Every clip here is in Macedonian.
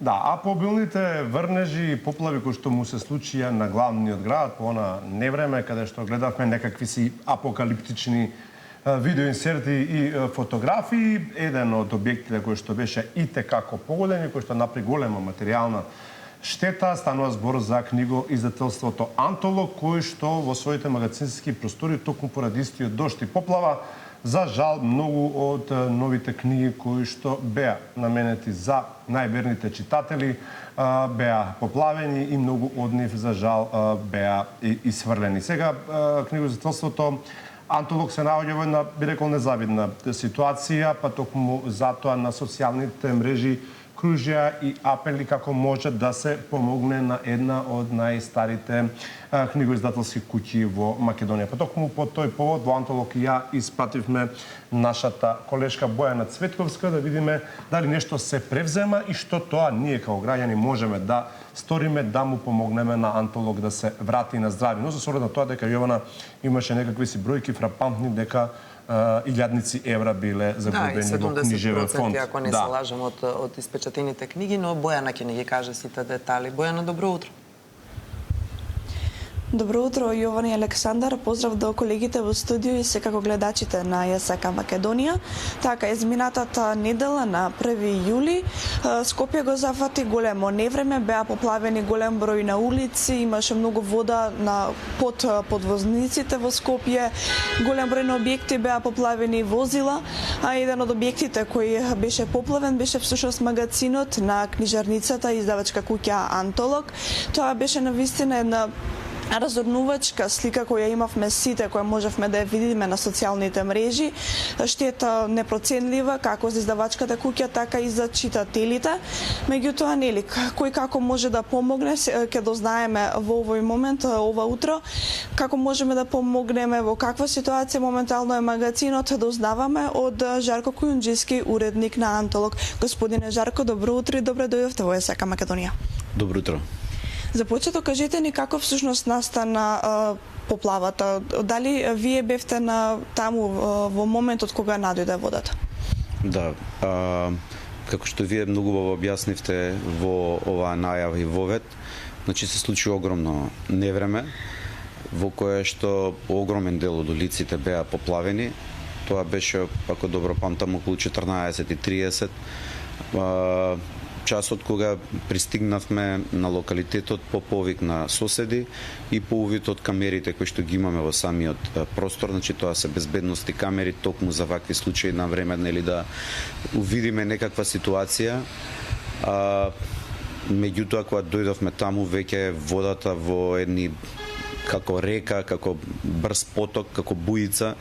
Да, а по обилните врнежи и поплави кои што му се случија на главниот град по она невреме, каде што гледавме некакви си апокалиптични видеоинсерти и фотографии, еден од објектите кој што беше итекако погоден и кој што направи голема материјална штета, станува збор за книгоиздателството Антолог, кој што во своите магазински простори токму поради истиот дожд и поплава, за жал, многу од новите книги кои што беа наменети за најверните читатели беа поплавени и многу од нив, за жал, беа исфрлени. Сега книгоиздателството Антолог се наоѓа во една, би рекол, незавидна ситуација, па токму затоа на социјалните мрежи кружија и апели како може да се помогне на една од најстарите книгоиздателски куќи во Македонија. Па токму по тој повод во Антолог ја испративме нашата колешка Бојана Цветковска да видиме дали нешто се превзема и што тоа ние како граѓани можеме да сториме да му помогнеме на Антолог да се врати на здравје. Но за соред на тоа дека Јована имаше некакви си бројки фрапантни дека илјадници евра биле загубени во книжевен фонд. Да, и 70% ако не се лажам од испечатените книги, но Бојана ќе ни ги каже сите детали. Бојана, добро утро. Добро утро, Јован и Александар. Поздрав до колегите во студио и секако гледачите на ЈСК Македонија. Така, изминатата недела на 1 јули Скопје го зафати големо невреме, беа поплавени голем број на улици, имаше многу вода под подвозниците во Скопје, голем број на објекти беа поплавени возила, а еден од објектите кој беше поплавен беше всушност магазинот на книжарницата и издавачка куќа Антолог. Тоа беше навистина една разорнувачка слика која имавме сите, која можевме да ја видиме на социјалните мрежи. Штета непроценлива како за издавачката куќа, така и за читателите. Меѓутоа, нели, кој како може да помогне, ќе дознаеме во овој момент, ова утро, како можеме да помогнеме, во каква ситуација моментално е магазинот, дознаваме од Жарко Кујунџиски, уредник на Антолог. Господине Жарко, добро утро и добре дојдовте во ЈСК Македонија. Добро утро. За почеток, кажете ни како всушност настана поплавата. Дали вие бевте таму во моментот кога надојде водата? Да, како што вие многу убаво објаснивте во оваа најава и вовед, значи се случи огромно невреме, во кое што огромен дел од улиците беа поплавени. Тоа беше, ако добро памтам, околу 14:30. Часот кога пристигнавме на локалитетот по повик на соседи и по увид од камерите кои што ги имаме во самиот простор, значи тоа се безбедности камери, токму за вакви случаи на време, нели, да увидиме некаква ситуација. Меѓутоа, кога дојдовме таму, веќе водата во едни како река, како брз поток, како бујица,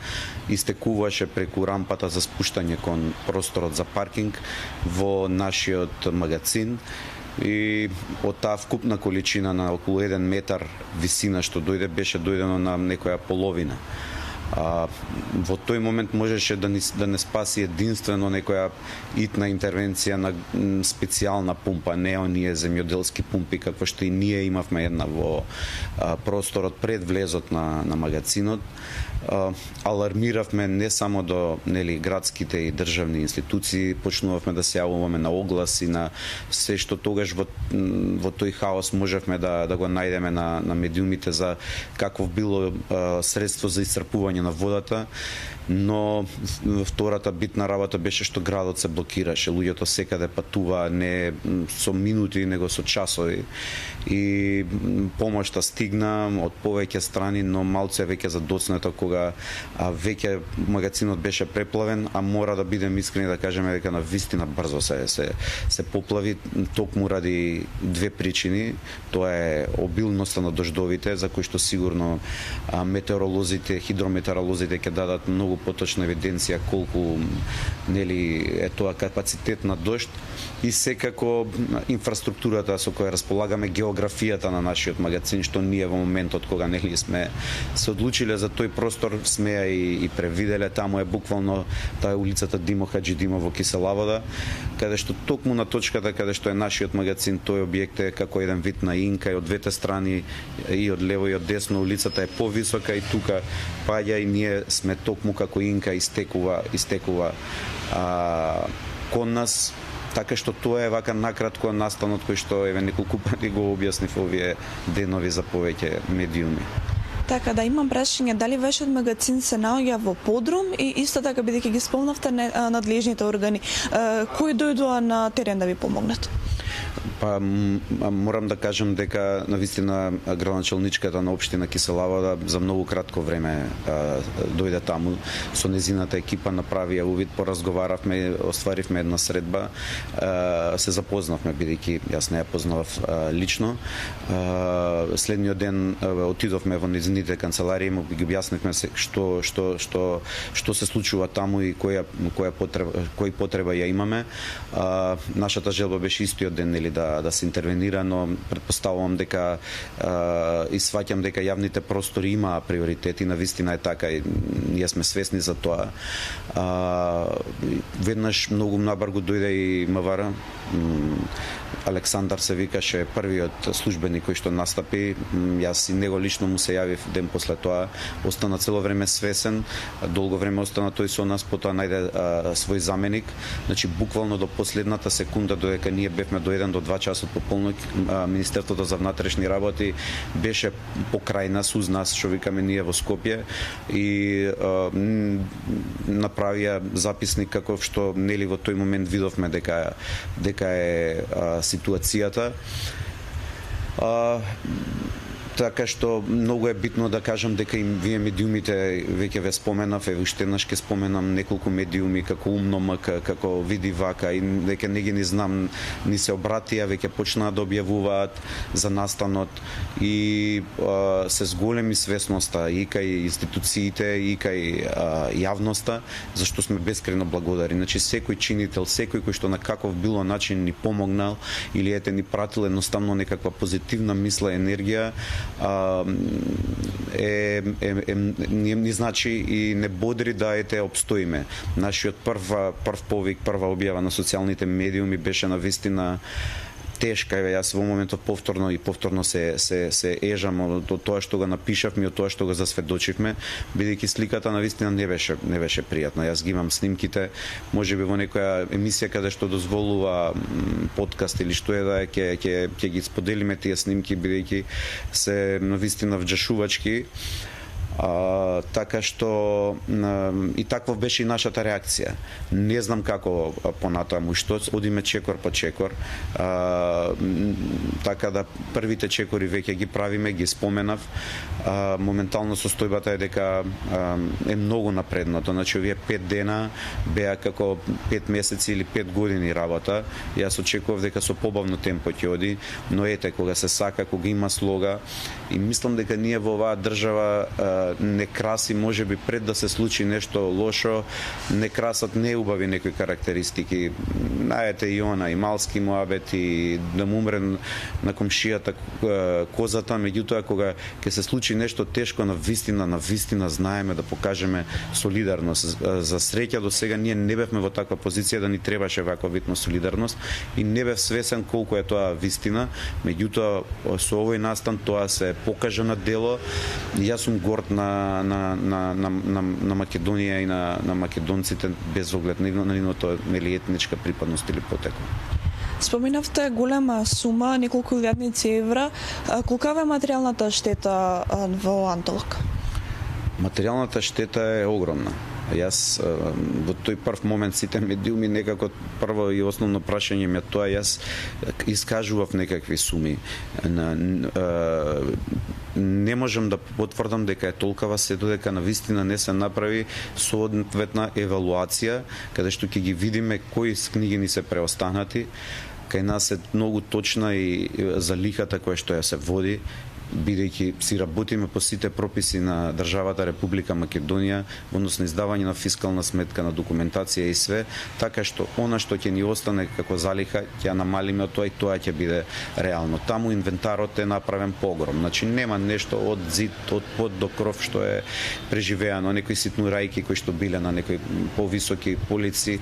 истекуваше преку рампата за спуштање кон просторот за паркинг во нашиот магазин. И од таа вкупна количина на околу 1 метар висина што дојде, беше дојдено на некоја половина. Во тој момент можеше да не спаси единствено некоја итна интервенција на специјална пумпа, не оние земјоделски пумпи, како што и ние имавме една во просторот пред влезот на магазинот. Алармиравме не само до, нели, градските и државни институции, почнувавме да се јавуваме на огласи, на се што тогаш во тој хаос можевме да го најдеме на медиумите за каков било средство за исцрпување на водата, но втората битна работа беше што градот се блокираше. Луѓето секаде патуваа не со минути, него со часови. И помошта стигна од повеќе страни, но малце веќе задоцнето кога веќе магазинот беше преплавен, а мора да бидем искрени да кажеме дека на вистина брзо се поплави, токму ради две причини. Тоа е обилноста на дождовите, за кои што сигурно метеоролозите, хидрометеоролозите ќе дадат многу поточна евиденција колку, нели, е тоа капацитет на дожд, и секако инфраструктурата со која располагаме, географијата на нашиот магазин, што ние во моментот кога, нели, сме се одлучиле за тој простор, сме ја и превиделе. Таму е буквално таа е улицата Димо Хаџидимов во Киселавода, каде што токму на точката каде што е нашиот магазин, тој објект е како еден вид на инка, и од двете страни, и од лево и од десно, улицата е повисока и тука паѓа, и ние сме токму како инка, истекува кон нас. Така што тоа е вака накратко настанот кој што еве неколку пати го објаснив овие денови за повеќе медиуми. Така да имам прашање, дали вашиот магазин се наоѓа во подрум и исто така бидејќи ги спомнавте надлежните органи, кои дојдоа на терен да ви помогнат? Па морам да кажам дека навистина градоначалничката на општина Киселава за многу кратко време дојде таму со незината екипа, направија увид, поразговаравме, остваривме една средба, се запознавме бидејќи јас не ја познавав лично. Следниот ден отидовме во незините канцеларии, му ги објаснивме што се случува таму и кој потреба ја имаме. Нашата желба беше истиот ден да се интервенира, но предпоставувам дека и сваќам дека јавните простори имаа приоритети, навистина е така и ние сме свесни за тоа. Веднаш многу набрзо дојде и МВР. Александар се викаше првиот службеник кој што настапи. Јас и него лично му се јавив ден после тоа. Остана цело време свесен, долго време остана тој со нас, потоа најде свој заменик. Значи буквално до последната секунда додека ние бевме до 1 до 2 часот по полноќ, Министерството за внатрешни работи беше покрај нас, уз нас, што викаме ние во Скопје, и направија записник каков што нели во тој момент видовме дека е ситуацијата. Така што многу е битно да кажам дека им вие медиумите веќе ве споменав, уште еднаш ќе споменам неколку медиуми како Умно МК, како Види вака, и дека не ги ни знам, ни се обратија, веќе почнаа да објавуваат за настанот и се зголеми свесноста и кај институциите и кај јавноста, зашто сме бескрајно благодарни. Значи секој чинител, секој кој што на каков било начин ни помогнал или ете ни пратил едноставно некаква позитивна мисла, енергија, ни значи и не бодри да ете обстоиме. Нашиот прв повик, прва објава на социјалните медиуми беше навистина тешка. Јас во моментот повторно се ежам од тоа што го напишавме и од тоа што го засведочивме, бидејќи сликата навистина не беше пријатна. Јас ги имам снимките, можеби во некоја емисија каде што дозволува подкаст или што е да е, ќе ги споделиме тие снимки, бидејќи се навистина вџашувачки. Така што и таква беше и нашата реакција. Не знам како понатаму, што одиме чекор по чекор. Така да првите чекори веќе ги правиме, ги споменав. Моментално состојбата е дека е многу напреднато. Значи овие 5 дена беа како 5 месеци или 5 години работа. Јас очекував дека со побавно темпо ќе оди, но ете кога се сака, кога има слога, и мислам дека ние во оваа држава не краси, можеби пред да се случи нешто лошо, не красат неубави некои карактеристики. Наете и она, и малски муабет, и да му умре на комшијата козата, меѓутоа кога ќе се случи нешто тешко, на вистина знаеме да покажеме солидарност. За среќа до сега ние не бевме во таква позиција да ни требаше ваква видна солидарност и не бев свесен колку е тоа вистина, меѓутоа со овој настан тоа се покажа на дело. Јас сум горд на Македонија и на македонците без оглед на нивното етничка припадност или потекло. Споминавте голема сума, неколку илјадници евра. Колка е материјалната штета во Антолк? Материјалната штета е огромна. Јас во тој прв момент сите медиуми некако прво и основно прашање ми е тоа, јас искажував некакви суми. Не можам да потврдам дека е толкова, се додека навистина не се направи соодветна евалуација, каде што ќе ги видиме кои книги ни се преостанати. Кај нас е многу точна и за лихата која што ја се води, бидејќи си работиме по сите прописи на државата Република Македонија, односно издавање на фискална сметка, на документација и све, така што она што ќе ни остане како залиха, ќе намалиме од тоа и тоа ќе биде реално. Таму инвентарот е направен погром. Значи нема нешто од зид, од под до кров што е преживеано, некои ситнурајки кои што биле на некои повисоки полици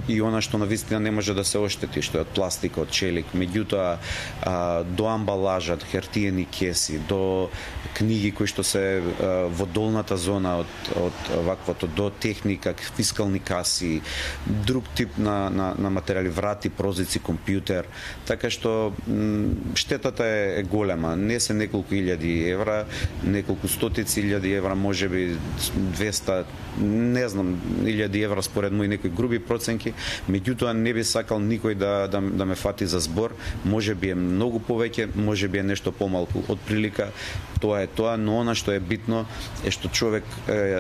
и она што навистина не може да се оштети, што е од пластика, од челик. Меѓутоа до амбалажат, хартиени кеси, комикси, до книги кои што се во долната зона од ваквото, до техника, фискални каси, друг тип на материјали, врати, прозици, компјутер, така што штетата е голема. Не се неколку илјади евра, неколку стотици илјади евра, можеби 200, не знам, илјади евра според мои некои груби проценки, меѓутоа не би сакал никој да ме фати за збор, можеби е многу повеќе, можеби е нешто помалку од прилика, тоа е тоа, но она што е битно е што човек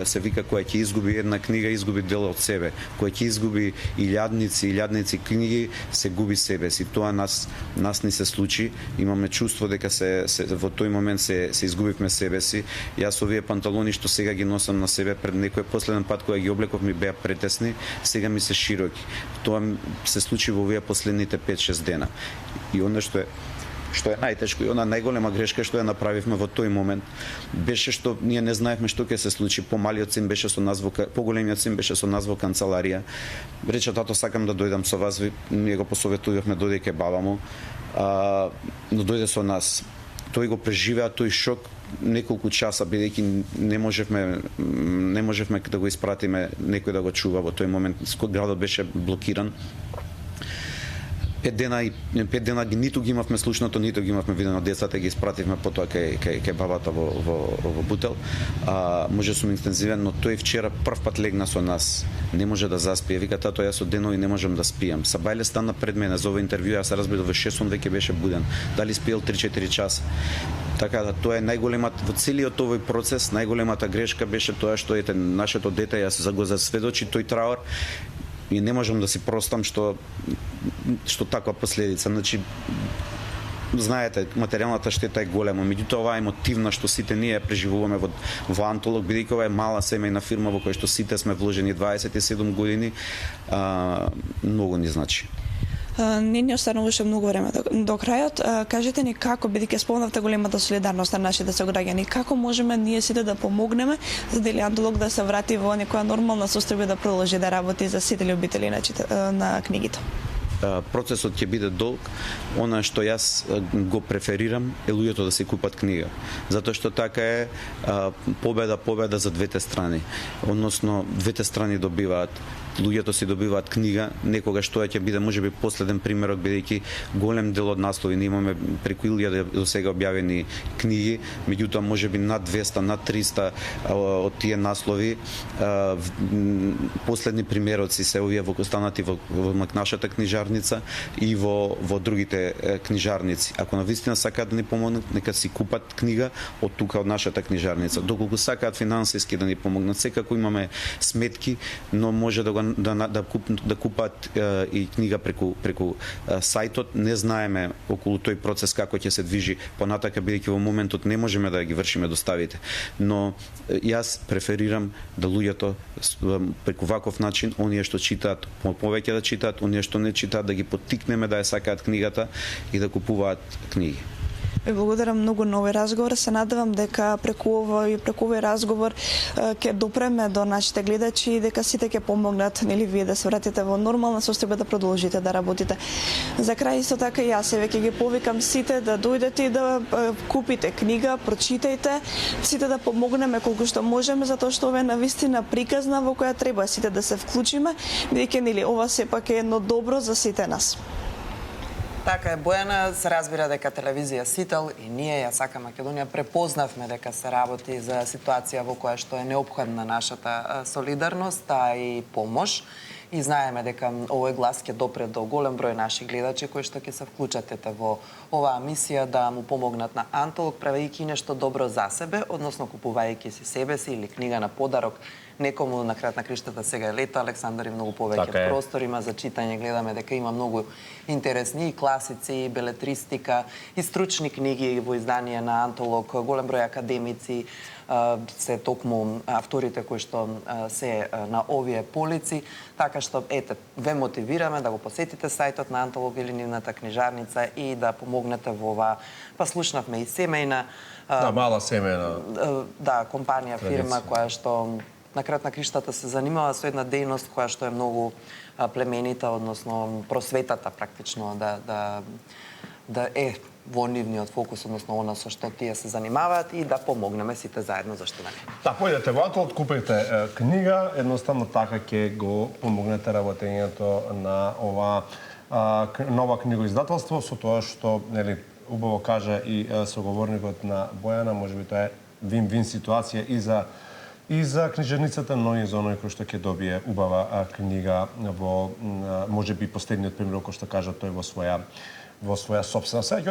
се вика кој ќе изгуби една книга, изгуби дел од себе, кој ќе изгуби илјадници книги, се губи себе си. Тоа нас ни се случи, имаме чувство дека во тој момент се изгубивме себе си. Јас овие панталони што сега ги носам на себе, пред некој последен пат кога ги облеков ми беа претесни, сега ми се широки. Тоа се случи во овие последните 5-6 дена. И она што е најтешко и она најголема грешка што ја направивме во тој момент беше што ние не знаевме што ќе се случи. Помалиот син беше со нас поголемиот син беше со нас во канцеларија. Рече: тато, сакам да дојдам со вас. Ние го посоветувавме додејќи баба му, но дојде со нас. Тој го преживеа тој шок неколку часа, бидејќи не можевме да го испратиме некој да го чува во тој момент. Градот беше блокиран. 5 дена ниту ги имавме слушното, ниту ги имавме видено. Децата ги испративме потоа кај бабата во Бутел. Може сум интензивен, но тој вчера прв пат легна со нас. Не може да заспие. Вика: тато, јас од денови не можам да спијам. Сабајле стана пред мене за ова интервју, јас се разбирав во 6 он веќе беше буден. Дали спиел 3-4 часа. Така да тоа е најголемата во целиот овој процес, најголемата грешка беше тоа што нашето дете јас го засведочи тој траур. И не можам да си простам што таква последица. Значи, знаете, материјалната штета е голема, меѓутоа оваа емотивна што сите ние преживуваме во Антолог, бидејќи ова е мала семејна фирма во која што сите сме вложени 27 години, многу ни значи. Не ни остануваше многу време до крајот. Кажете ни како, бидејќи спомнавте големата солидарност на нашите сограѓани, како можеме ние сите да помогнеме за да Антолог да се врати во некоја нормална состојба и да продолжи да работи за сите љубители на книгите? Процесот ќе биде долг. Она што јас го преферирам е луѓето да се купат книга. Затоа што така е победа за двете страни. Односно, двете страни добиваат. Луѓето си добиваат книга, некогаш тоа ќе биде можеби последен примерот, бидејќи голем дел од наслови, ние имаме преку 1000 до сега објавени книги, меѓутоа можеби над 200, над 300 од тие наслови последни примероци се овие останати во нашата книжарница и во другите книжарници. Ако навистина сакаат да ни помогнат, нека си купат книга од тука, од нашата книжарница. Доколку сакаат финансиски да ни помогнат, секако имаме сметки, но може да купат и книга преку сајтот. Не знаеме околу тој процес како ќе се движи понатака, бидејќи во моментот не можеме да ги вршиме доставите. Но јас преферирам да луѓето преку ваков начин, оние што читаат повеќе да читаат, оние што не читаат да ги поттикнеме да ја сакаат книгата и да купуваат книги. Ви благодарам многу на овој разговор. Се надевам дека преку овој разговор ќе допреме до нашите гледачи и дека сите ќе помогнат, нели, вие да се вратите во нормална состојба, да продолжите да работите. За крај исто така и јас веќе ги повикам сите да дојдете и да купите книга, прочитајте, сите да помогнеме колку што можеме, затоа што ова е навистина приказна во која треба сите да се вклучиме, бидејќи нели ова сепак е едно добро за сите нас. Така е, Бојана, се разбира дека телевизија Сител и ние, ЈСК Македонија, препознавме дека се работи за ситуација во која што е неопходна нашата солидарност, а и помош. И знаеме дека овој глас ќе допре до голем број наши гледачи кои што ќе се вклучат во оваа мисија да му помогнат на Антолог, правејќи нешто добро за себе, односно купувајќи си себе си или книга на подарок некому. На крајот на криштата сега е лето, Александар, и многу повеќе простор има за читање. Гледаме дека има многу интересни и класици, и белетристика, и стручни книги во издание на Антолог, голем број академици, се токму авторите кои што се на овие полици, така што ве мотивираме да го посетите сајтот на Антолог или нивната книжарница и да помогнете во оваа. Па слушнавме и семејна мала семејна компанија, фирма која што на крајот на криштата се занимава со една дејност која што е многу племенита, односно просветата практично да да е во нивниот фокус, односно она со што тие се занимаваат и да помогнеме сите заедно зашто да не. Да, појдете во Атол, купете книга, едноставно така ќе го помогнете работењето на ова нова книгоиздателство, со тоа што, нели, убаво кажа и соговорникот на Бојана, можеби тоа е вин-вин ситуација и за книжевницата, но и за оној кој што ќе добие убава книга во можеби последниот пример кој што кажа тој во своја собствена.